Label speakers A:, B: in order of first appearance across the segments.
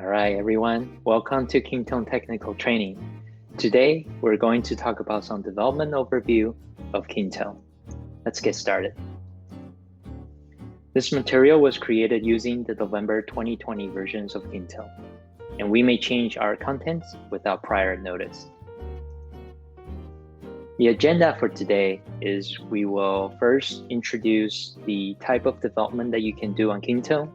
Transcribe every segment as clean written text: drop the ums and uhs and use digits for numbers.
A: All right, everyone. Welcome to Kintone Technical Training. Today, we're going to talk about some development overview of Kintone. Let's get started. This material was created using the November 2020 versions of Kintone, and we may change our contents without prior notice. The agenda for today is we will first introduce the type of development that you can do on Kintone,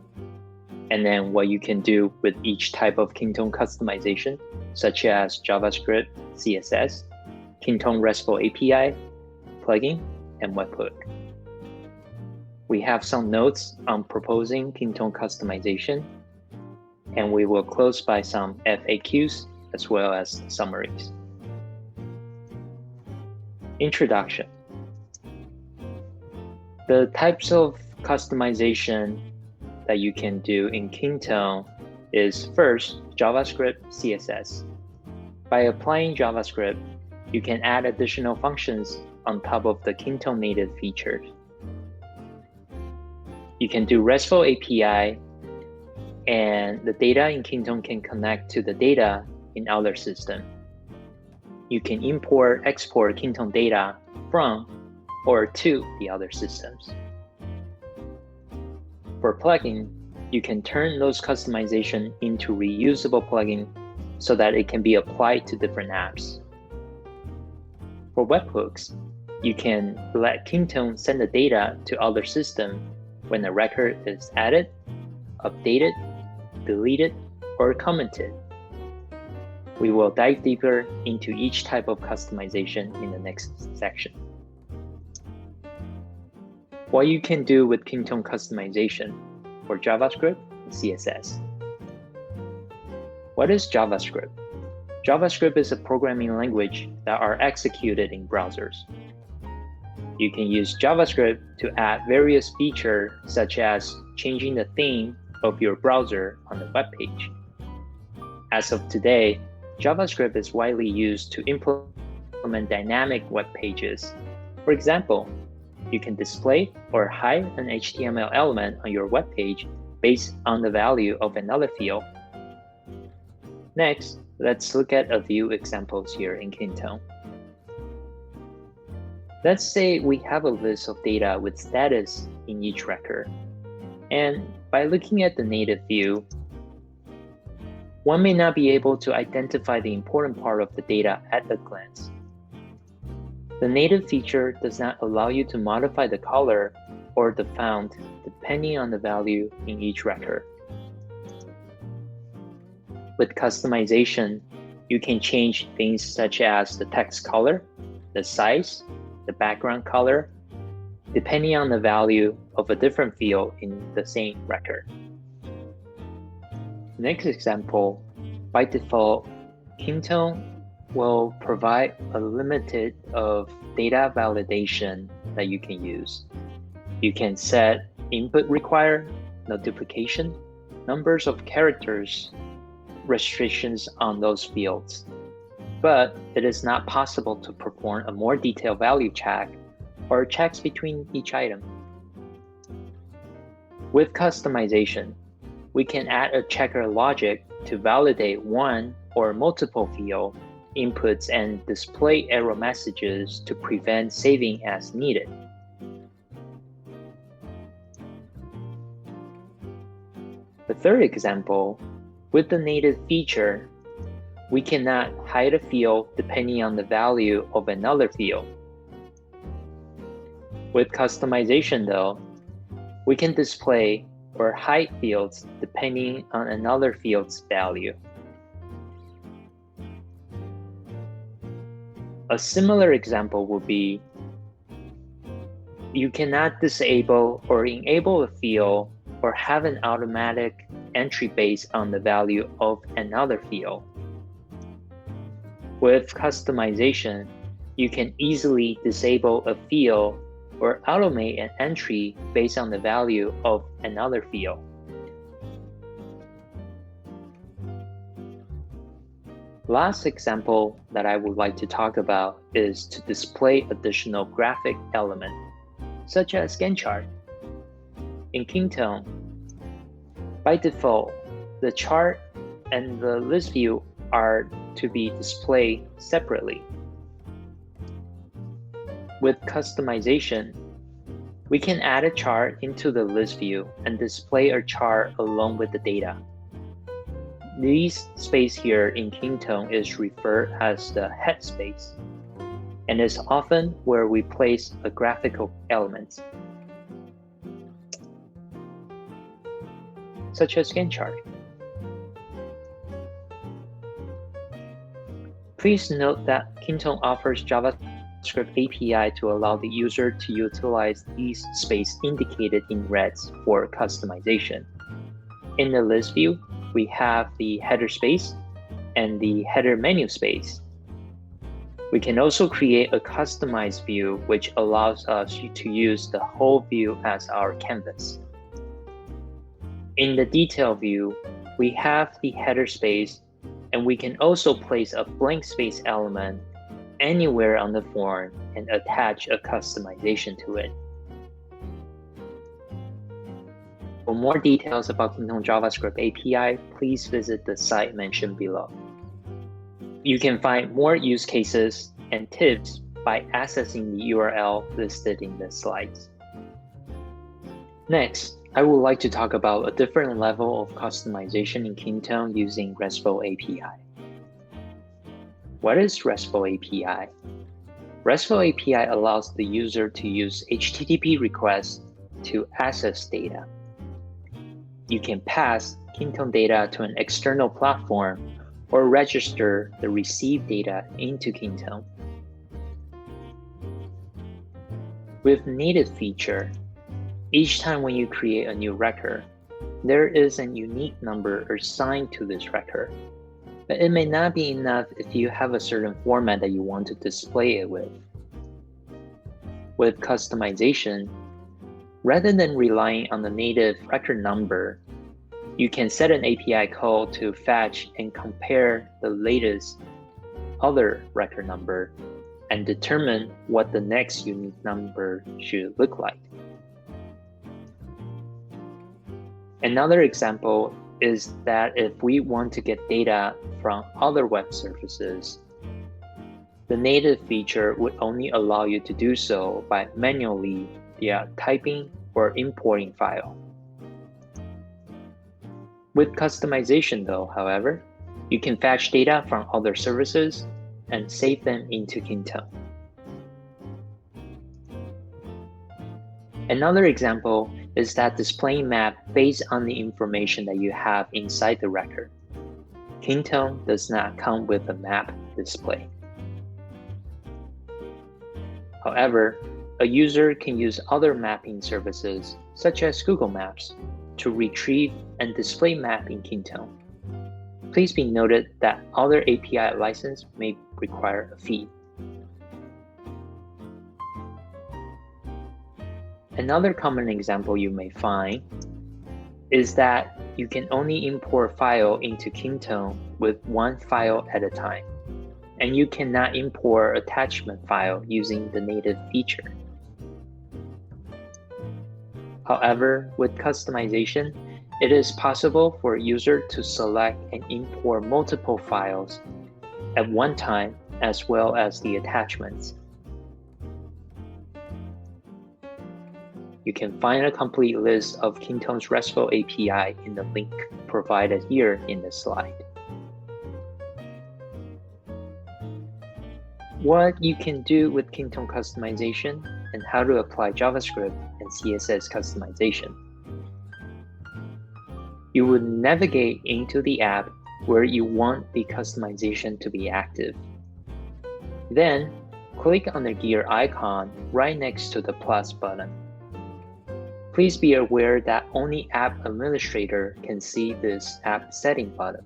A: and then what you can do with each type of Kintone customization, such as JavaScript, CSS, Kintone RESTful API, plugin, and Webhook. We have some notes on proposing Kintone customization, and we will close by some FAQs as well as summaries. Introduction. The types of customization that you can do in Kintone is first, JavaScript CSS. By applying JavaScript, you can add additional functions on top of the Kintone native features. You can do RESTful API, and the data in Kintone can connect to the data in other systems. You can import, export Kintone data from or to the other systems. For plugin, you can turn those customization into reusable plugin so that it can be applied to different apps. For webhooks, you can let Kintone send the data to other systems when a record is added, updated, deleted, or commented. We will dive deeper into each type of customization in the next section. What you can do with Kintone customization for JavaScript and CSS. What is JavaScript? JavaScript is a programming language that are executed in browsers. You can use JavaScript to add various features such as changing the theme of your browser on the web page. As of today, JavaScript is widely used to implement dynamic web pages. For example, you can display or hide an HTML element on your web page based on the value of another field. Next, let's look at a few examples here in Kintone. Let's say we have a list of data with status in each record. And by looking at the native view, one may not be able to identify the important part of the data at a glance. The native feature does not allow you to modify the color or the font depending on the value in each record. With customization, you can change things such as the text color, the size, the background color, depending on the value of a different field in the same record. Next example, by default, Kintone will provide a limited of data validation that you can use. You can set input required, no duplication, numbers of characters, restrictions on those fields. But it is not possible to perform a more detailed value check or checks between each item. With customization, we can add a checker logic to validate one or multiple field inputs and display error messages to prevent saving as needed. The third example, with the native feature, we cannot hide a field depending on the value of another field. With customization though, we can display or hide fields depending on another field's value. A similar example would be, you cannot disable or enable a field or have an automatic entry based on the value of another field. With customization, you can easily disable a field or automate an entry based on the value of another field. Last example that I would like to talk about is to display additional graphic element, such as scan chart. In Kintone, by default, the chart and the list view are to be displayed separately. With customization, we can add a chart into the list view and display a chart along with the data. This space here in Kintone is referred as the head space, and is often where we place a graphical element, such as Gantt chart. Please note that Kintone offers JavaScript API to allow the user to utilize these space indicated in red for customization. In the list view, we have the header space and the header menu space. We can also create a customized view which allows us to use the whole view as our canvas. In the detail view, we have the header space, and we can also place a blank space element anywhere on the form and attach a customization to it. For more details about Kintone JavaScript API, please visit the site mentioned below. You can find more use cases and tips by accessing the URL listed in the slides. Next, I would like to talk about a different level of customization in Kintone using RESTful API. What is RESTful API? RESTful API allows the user to use HTTP requests to access data. You can pass Kintone data to an external platform or register the received data into Kintone. With native feature, each time when you create a new record, there is a unique number assigned to this record, but it may not be enough if you have a certain format that you want to display it with. With customization, rather than relying on the native record number, you can set an API call to fetch and compare the latest other record number and determine what the next unique number should look like. Another example is that if we want to get data from other web services, the native feature would only allow you to do so by manually via typing or importing file. With customization though, however, you can fetch data from other services and save them into Kintone. Another example is that displaying map based on the information that you have inside the record. Kintone does not come with a map display. However, a user can use other mapping services, such as Google Maps, to retrieve and display map in Kintone. Please be noted that other API license may require a fee. Another common example you may find is that you can only import file into Kintone with one file at a time, and you cannot import attachment file using the native feature. However, with customization, it is possible for a user to select and import multiple files at one time, as well as the attachments. You can find a complete list of Kintone's RESTful API in the link provided here in the slide. What you can do with Kintone customization and how to apply JavaScript and CSS customization. You would navigate into the app where you want the customization to be active. Then, click on the gear icon right next to the plus button. Please be aware that only App Administrator can see this App Setting button.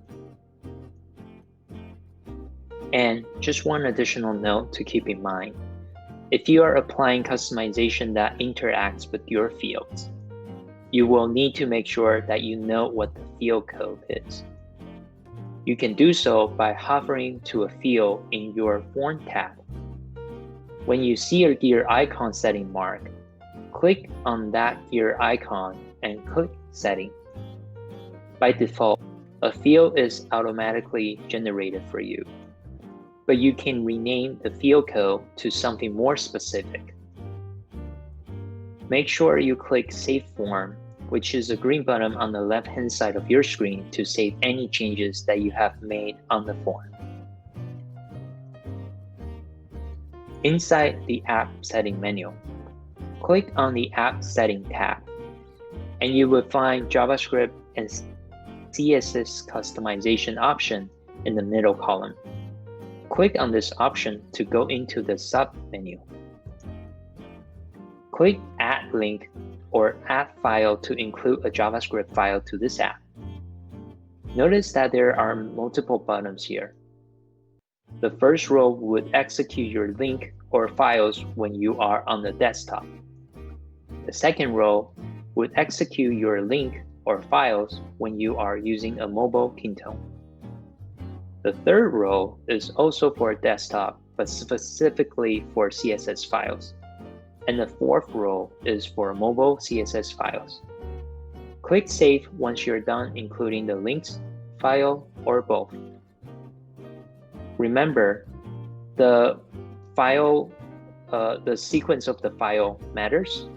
A: And just one additional note to keep in mind. If you are applying customization that interacts with your fields, you will need to make sure that you know what the field code is. You can do so by hovering to a field in your Form tab. When you see a gear icon setting mark, click on that gear icon and click Setting. By default, a field is automatically generated for you, but you can rename the field code to something more specific. Make sure you click Save Form, which is a green button on the left-hand side of your screen to save any changes that you have made on the form. Inside the App Setting menu, click on the App Setting tab, and you will find JavaScript and CSS customization option in the middle column. Click on this option to go into the sub-menu. Click Add Link or Add File to include a JavaScript file to this app. Notice that there are multiple buttons here. The first row would execute your link or files when you are on the desktop. The second row would execute your link or files when you are using a mobile Kintone. The third row is also for desktop, but specifically for CSS files. And the fourth row is for mobile CSS files. Click Save once you're done including the links, file, or both. Remember, the sequence of the file matters.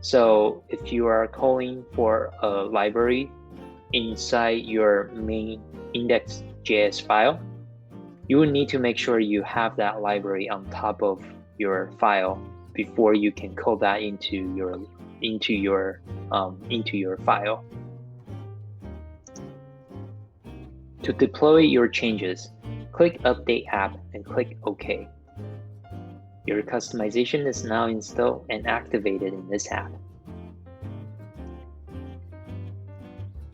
A: So if you are calling for a library inside your main index.js file, you will need to make sure you have that library on top of your file before you can call that into your file. To deploy your changes, click Update App and click OK. Your customization is now installed and activated in this app.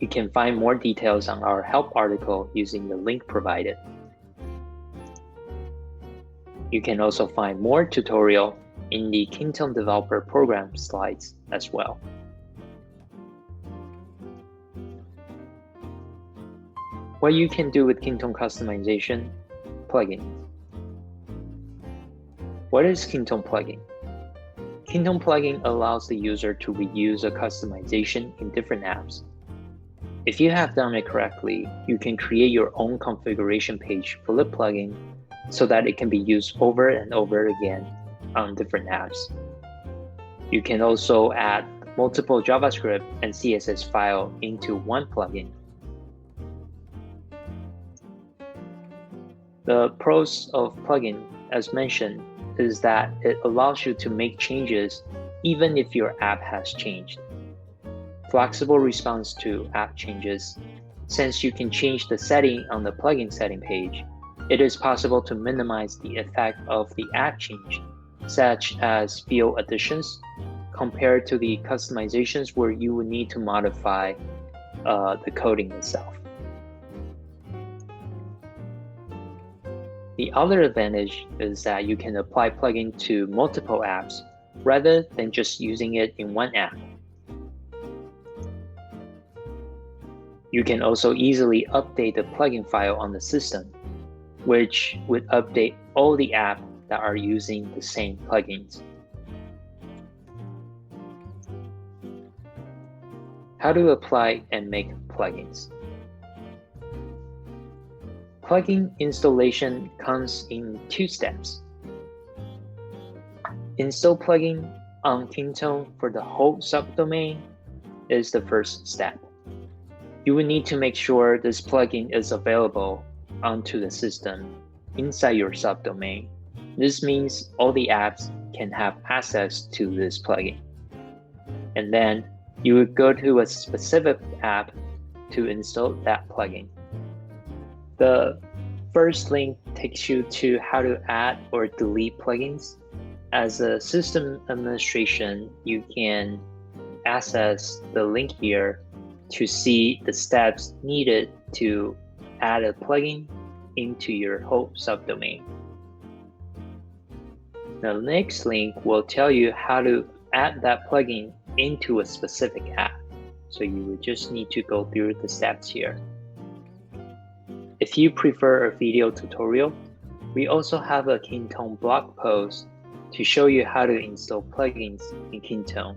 A: You can find more details on our help article using the link provided. You can also find more tutorial in the Kintone Developer Program slides as well. What you can do with Kintone customization plugin. What is Kintone plugin? Kintone plugin allows the user to reuse a customization in different apps. If you have done it correctly, you can create your own configuration page for the plugin so that it can be used over and over again on different apps. You can also add multiple JavaScript and CSS files into one plugin. The pros of plugin, as mentioned, is that it allows you to make changes even if your app has changed. Flexible response to app changes. Since you can change the setting on the plugin setting page, it is possible to minimize the effect of the app change, such as field additions, compared to the customizations where you would need to modify the coding itself. The other advantage is that you can apply plugin to multiple apps rather than just using it in one app. You can also easily update the plugin file on the system, which would update all the apps that are using the same plugins. How to apply and make plugins. Plugin installation comes in two steps. Install plugin on Kintone for the whole subdomain is the first step. You will need to make sure this plugin is available onto the system inside your subdomain. This means all the apps can have access to this plugin. And then you would go to a specific app to install that plugin. The first link takes you to how to add or delete plugins. As a system administration, you can access the link here to see the steps needed to add a plugin into your whole subdomain. The next link will tell you how to add that plugin into a specific app. So you would just need to go through the steps here. If you prefer a video tutorial, we also have a Kintone blog post to show you how to install plugins in Kintone.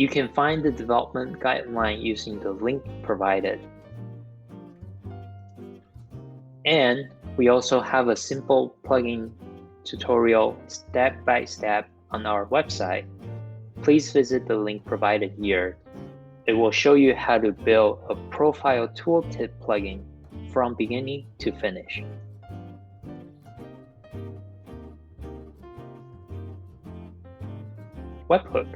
A: You can find the development guideline using the link provided. And we also have a simple plugin tutorial step by step on our website. Please visit the link provided here. It will show you how to build a profile tooltip plugin from beginning to finish. Webhook.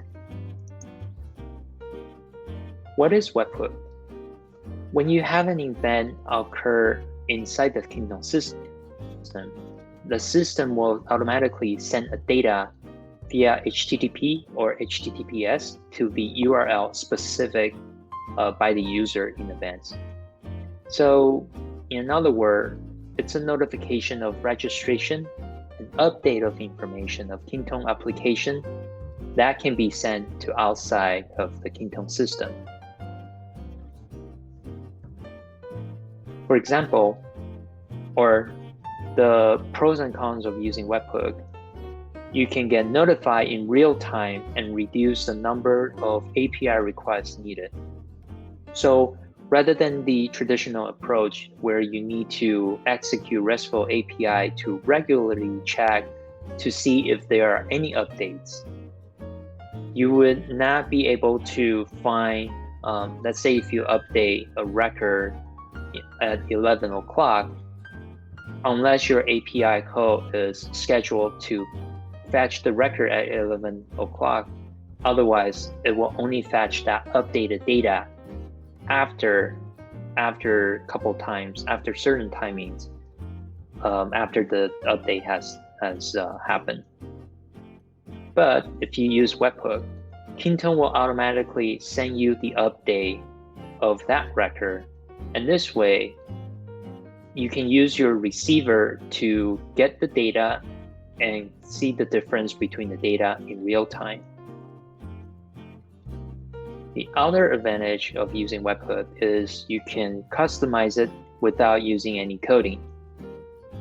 A: What is Webhook? When you have an event occur inside the Kintone system, the system will automatically send a data via HTTP or HTTPS to the URL specific by the user in advance. So, in other words, it's a notification of registration, an update of information of Kintone application that can be sent to outside of the Kintone system. For example, or the pros and cons of using Webhook, you can get notified in real time and reduce the number of API requests needed. So rather than the traditional approach where you need to execute RESTful API to regularly check to see if there are any updates, you would not be able to find, let's say if you update a record at 11 o'clock, unless your API call is scheduled to fetch the record at 11 o'clock. Otherwise, it will only fetch that updated data after a couple times, after certain timings, after the update has happened. But if you use Webhook, Kintone will automatically send you the update of that record. And this way, you can use your receiver to get the data and see the difference between the data in real time. The other advantage of using Webhook is you can customize it without using any coding.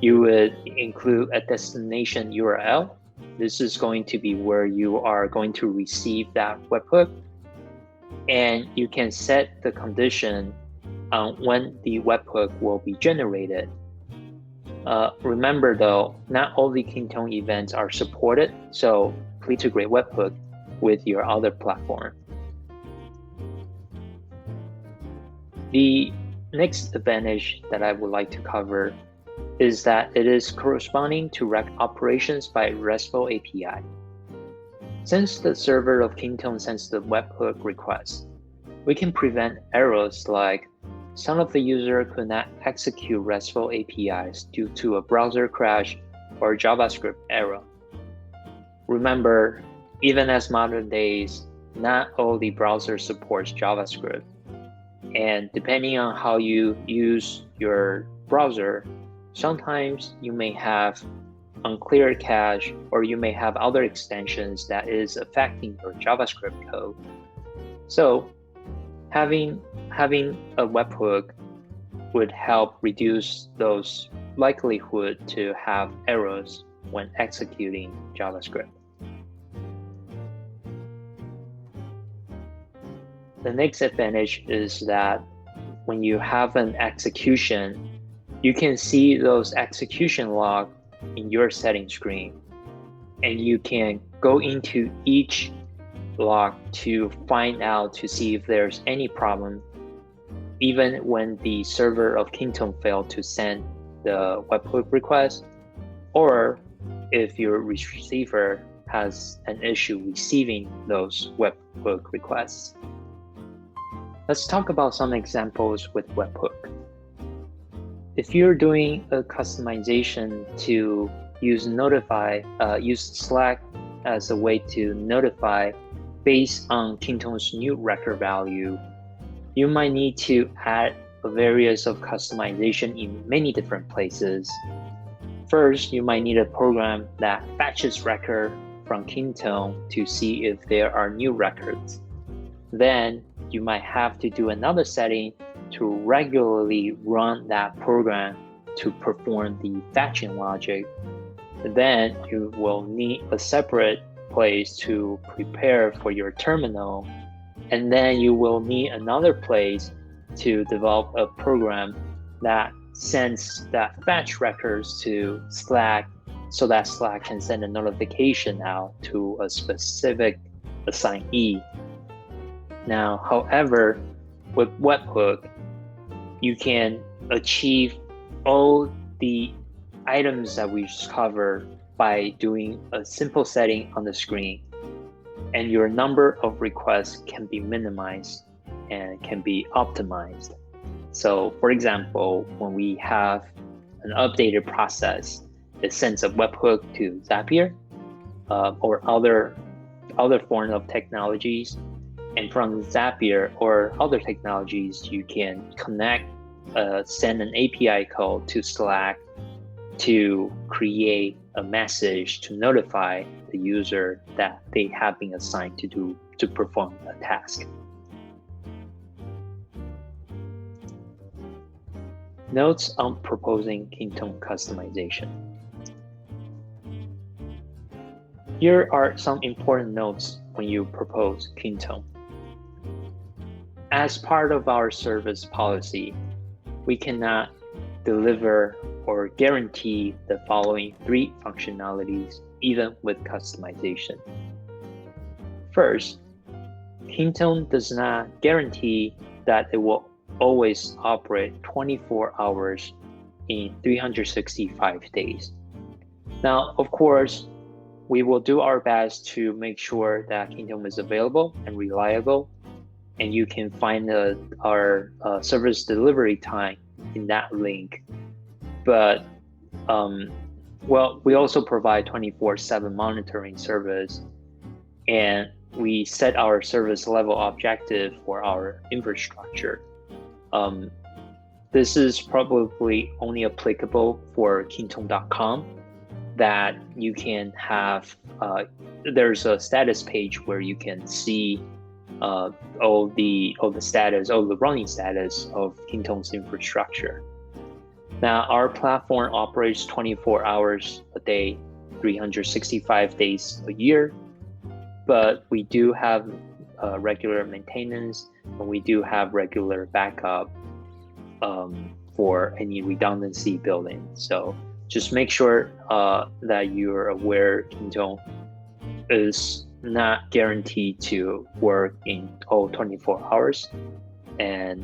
A: You would include a destination URL. This is going to be where you are going to receive that webhook, and you can set the condition on when the webhook will be generated. Remember though, not all the Kintone events are supported, so please integrate Webhook with your other platform. The next advantage that I would like to cover is that it is corresponding to operations by RESTful API. Since the server of Kintone sends the webhook request, we can prevent errors like some of the user could not execute RESTful APIs due to a browser crash or JavaScript error. Remember, even as modern days, not all the browser supports JavaScript. And depending on how you use your browser, sometimes you may have unclear cache, or you may have other extensions that is affecting your JavaScript code. So having a webhook would help reduce those likelihood to have errors when executing JavaScript. The next advantage is that when you have an execution, you can see those execution log in your settings screen, and you can go into each log to find out to see if there's any problem, even when the server of Kintone failed to send the webhook request, or if your receiver has an issue receiving those webhook requests. Let's talk about some examples with Webhook. If you're doing a customization to use Slack as a way to notify based on Kintone's new record value, you might need to add various of customization in many different places. First, you might need a program that fetches record from Kintone to see if there are new records. Then you might have to do another setting to regularly run that program to perform the fetching logic. Then you will need a separate place to prepare for your terminal And then you will need another place to develop a program that sends that fetch records to Slack so that Slack can send a notification out to a specific assignee. Now, however, with Webhook, you can achieve all the items that we just covered by doing a simple setting on the screen, and your number of requests can be minimized and can be optimized. So for example, when we have an updated process, it sends a webhook to Zapier or other form of technologies. And from Zapier or other technologies, you can connect, send an API call to Slack to create a message to notify the user that they have been assigned to perform a task. Notes on proposing Kintone customization. Here are some important notes when you propose Kintone. As part of our service policy, we cannot deliver or guarantee the following 3 functionalities even with customization. First, Kintone does not guarantee that it will always operate 24 hours in 365 days. Now, of course, we will do our best to make sure that Kintone is available and reliable, and you can find our service delivery time in that link. But we also provide 24/7 monitoring service, and we set our service level objective for our infrastructure. This is probably only applicable for Kintone.com, that you can have, there's a status page where you can see all the running status of Kintone's infrastructure. Now, our platform operates 24 hours a day, 365 days a year, but we do have regular maintenance, and we do have regular backup for any redundancy building. So just make sure that you're aware Kintone is not guaranteed to work in all 24 hours and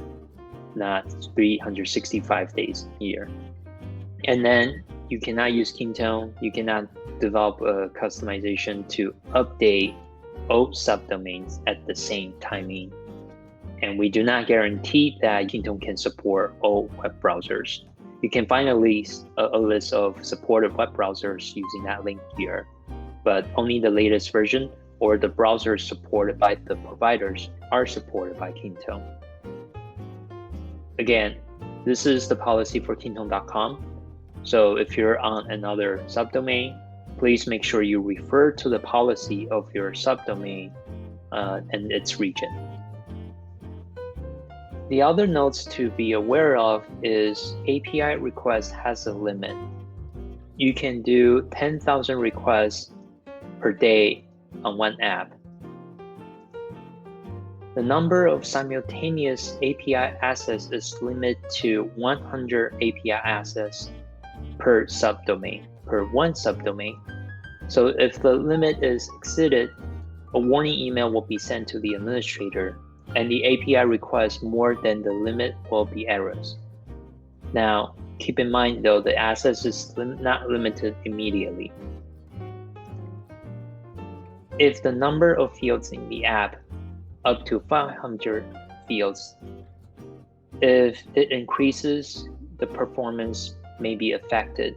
A: not 365 days a year. And then you cannot use Kintone, you cannot develop a customization to update all subdomains at the same timing. And we do not guarantee that Kintone can support all web browsers. You can find a list of supported web browsers using that link here, but only the latest version or the browsers supported by the providers are supported by Kintone. Again, this is the policy for Kintone.com. So if you're on another subdomain, please make sure you refer to the policy of your subdomain and its region. The other notes to be aware of is API request has a limit. You can do 10,000 requests per day on one app. The number of simultaneous API access is limited to 100 API access per subdomain, per one subdomain. So if the limit is exceeded, a warning email will be sent to the administrator, and the API request more than the limit will be errors. Now, keep in mind though, the access is not limited immediately. If the number of fields in the app up to 500 fields, if it increases, the performance may be affected.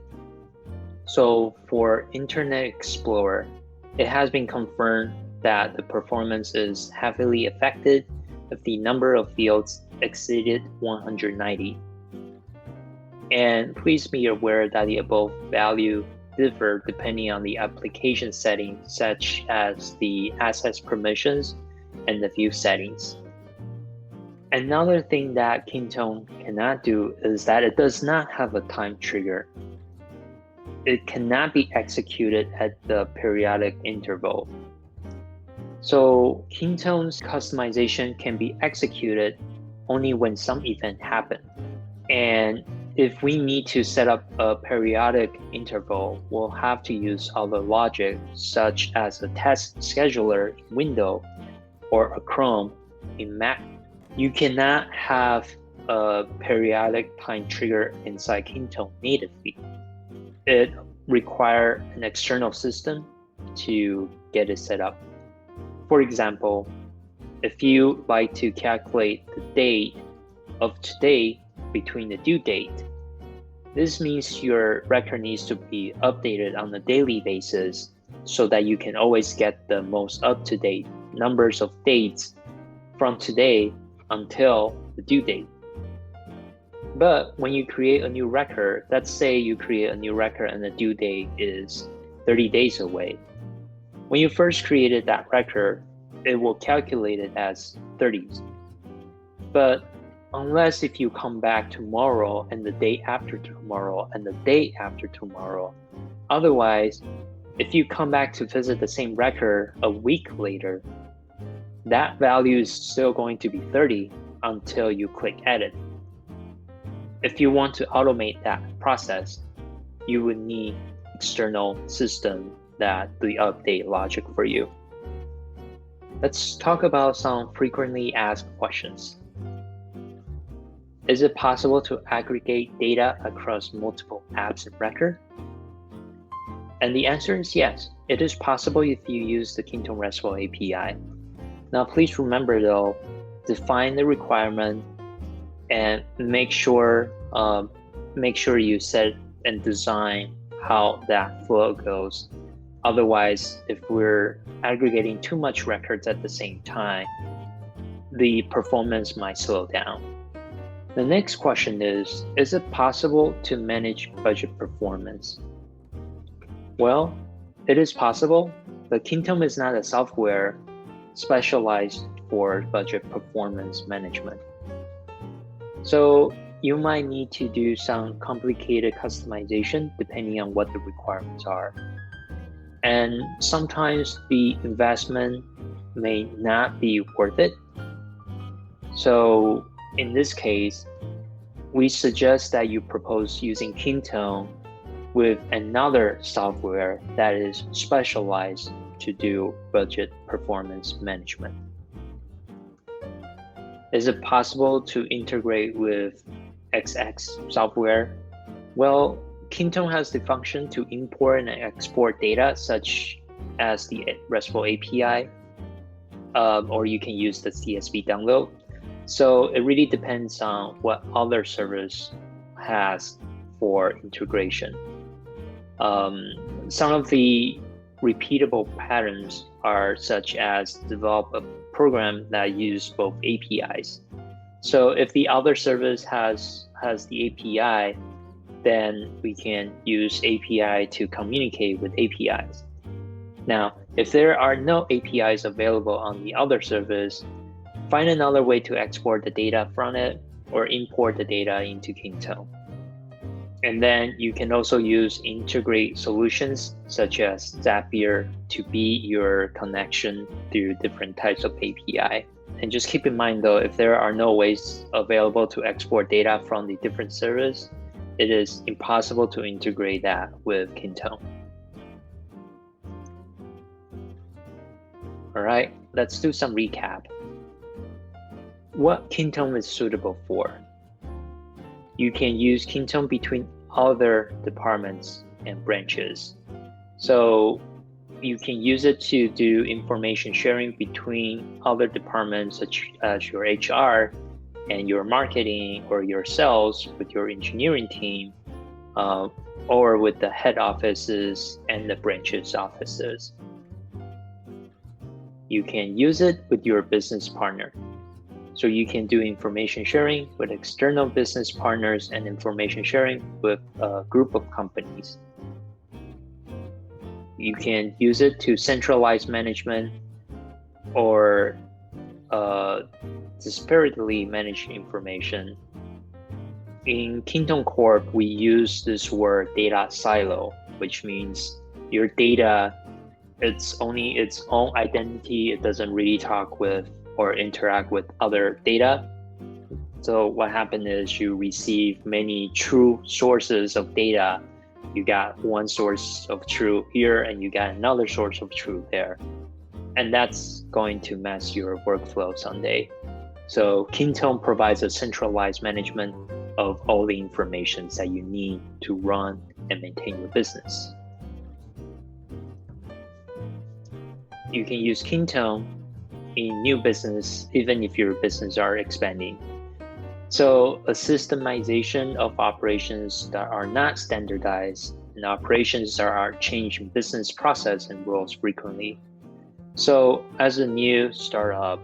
A: So for Internet Explorer, it has been confirmed that the performance is heavily affected if the number of fields exceeded 190. And please be aware that the above value differ depending on the application settings, such as the access permissions and the view settings. Another thing that Kintone cannot do is that it does not have a time trigger. It cannot be executed at the periodic interval. So Kintone's customization can be executed only when some event happens. And if we need to set up a periodic interval, we'll have to use other logic, such as a task scheduler in Windows or a Chrome in Mac. You cannot have a periodic time trigger inside Kintone natively. It requires an external system to get it set up. For example, if you like to calculate the date of today between the due date, this means your record needs to be updated on a daily basis so that you can always get the most up-to-date numbers of dates from today until the due date. But when you create a new record, let's say you create a new record and the due date is 30 days away. When you first created that record, it will calculate it as 30s. But unless if you come back tomorrow and the day after tomorrow and the day after tomorrow, otherwise, if you come back to visit the same record a week later, that value is still going to be 30 until you click edit. If you want to automate that process, you would need external system that do the update logic for you. Let's talk about some frequently asked questions. Is it possible to aggregate data across multiple apps and records? And the answer is yes. It is possible if you use the Kintone RESTful API. Now, please remember though, define the requirement and make sure you set and design how that flow goes. Otherwise, if we're aggregating too much records at the same time, the performance might slow down. The next question is it possible to manage budget performance? Well, it is possible, but Kintone is not a software specialized for budget performance management. So you might need to do some complicated customization depending on what the requirements are. And sometimes the investment may not be worth it. So in this case, we suggest that you propose using Kintone with another software that is specialized to do budget performance management. Is it possible to integrate with XX software? Well, Kintone has the function to import and export data such as the RESTful API, or you can use the CSV download. So it really depends on what other service has for integration. Some of the repeatable patterns are such as develop a program that use both APIs. So if the other service has the API, then we can use API to communicate with APIs. Now, if there are no APIs available on the other service, find another way to export the data from it or import the data into Kintone. And then you can also use integrate solutions such as Zapier to be your connection through different types of API. And just keep in mind though, if there are no ways available to export data from the different servers, it is impossible to integrate that with Kintone. All right, let's do some recap. What Kintone is suitable for? You can use Kintone between other departments and branches. So you can use it to do information sharing between other departments such as your HR and your marketing or your sales with your engineering team, or with the head offices and the branches offices. You can use it with your business partner. So you can do information sharing with external business partners and information sharing with a group of companies. You can use it to centralize management or disparately manage information. In Kintone Corp, we use this word data silo, which means your data it's only its own identity. It doesn't really talk with or interact with other data. So what happened is you receive many true sources of data. You got one source of truth here and you got another source of truth there. And that's going to mess your workflow someday. So Kintone provides a centralized management of all the information that you need to run and maintain your business. You can use Kintone in new business, even if your business are expanding. So a systemization of operations that are not standardized and operations that are changing business process and rules frequently. So as a new startup,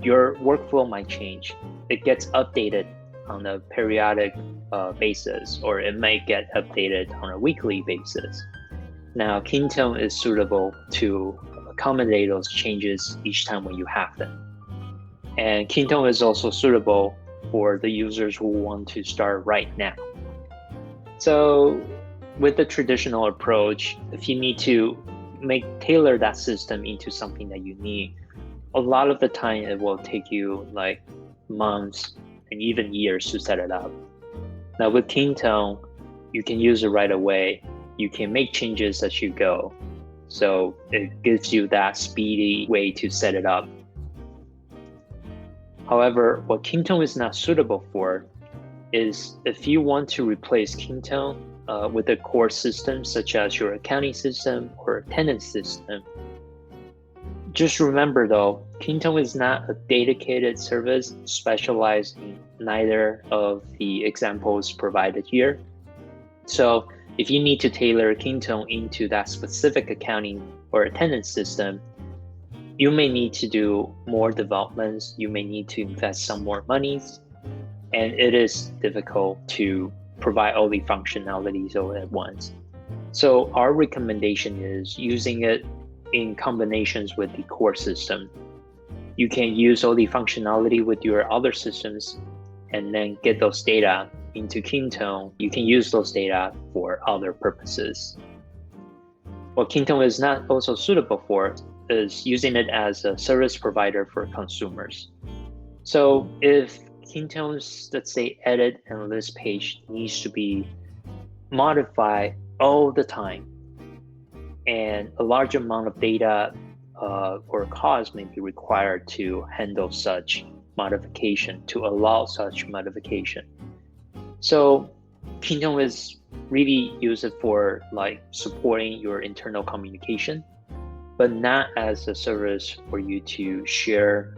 A: your workflow might change. It gets updated on a periodic basis, or it might get updated on a weekly basis. Now, Kintone is suitable to accommodate those changes each time when you have them. And Kintone is also suitable for the users who want to start right now. So with the traditional approach, if you need to tailor that system into something that you need, a lot of the time it will take you like months and even years to set it up. Now with Kintone, you can use it right away. You can make changes as you go. So it gives you that speedy way to set it up. However, what Kintone is not suitable for is if you want to replace Kintone with a core system such as your accounting system or attendance system. Just remember though, Kintone is not a dedicated service specialized in neither of the examples provided here. So if you need to tailor Kintone into that specific accounting or attendance system, you may need to do more developments, you may need to invest some more monies, and it is difficult to provide all the functionalities all at once. So our recommendation is using it in combinations with the core system. You can use all the functionality with your other systems and then get those data into Kintone. You can use those data for other purposes. What Kintone is not also suitable for is using it as a service provider for consumers. So if Kintone's, let's say, edit and list page needs to be modified all the time, and a large amount of data or cost may be required to handle such modification, to allow such modification. So Kintone is really used for like supporting your internal communication, but not as a service for you to share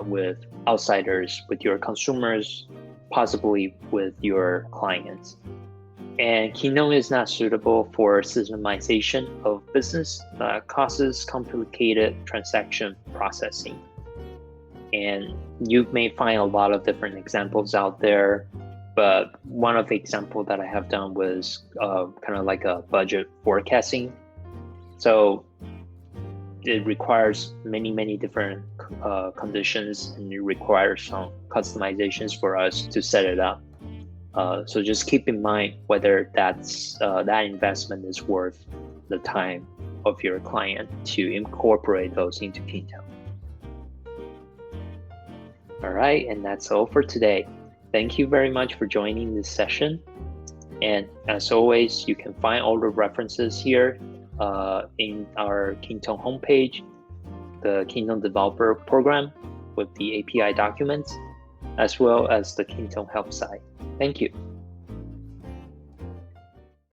A: with outsiders, with your consumers, possibly with your clients. And Kintone is not suitable for systemization of business that causes complicated transaction processing. And you may find a lot of different examples out there, but one of the examples that I have done was kind of like a budget forecasting. So it requires many different conditions, and it requires some customizations for us to set it up. So just keep in mind whether that investment is worth the time of your client to incorporate those into Kintone. All right, and that's all for today. Thank you very much for joining this session. And as always, you can find all the references here in our Kintone homepage, the Kintone Developer Program with the API documents, as well as the Kintone help site. Thank you.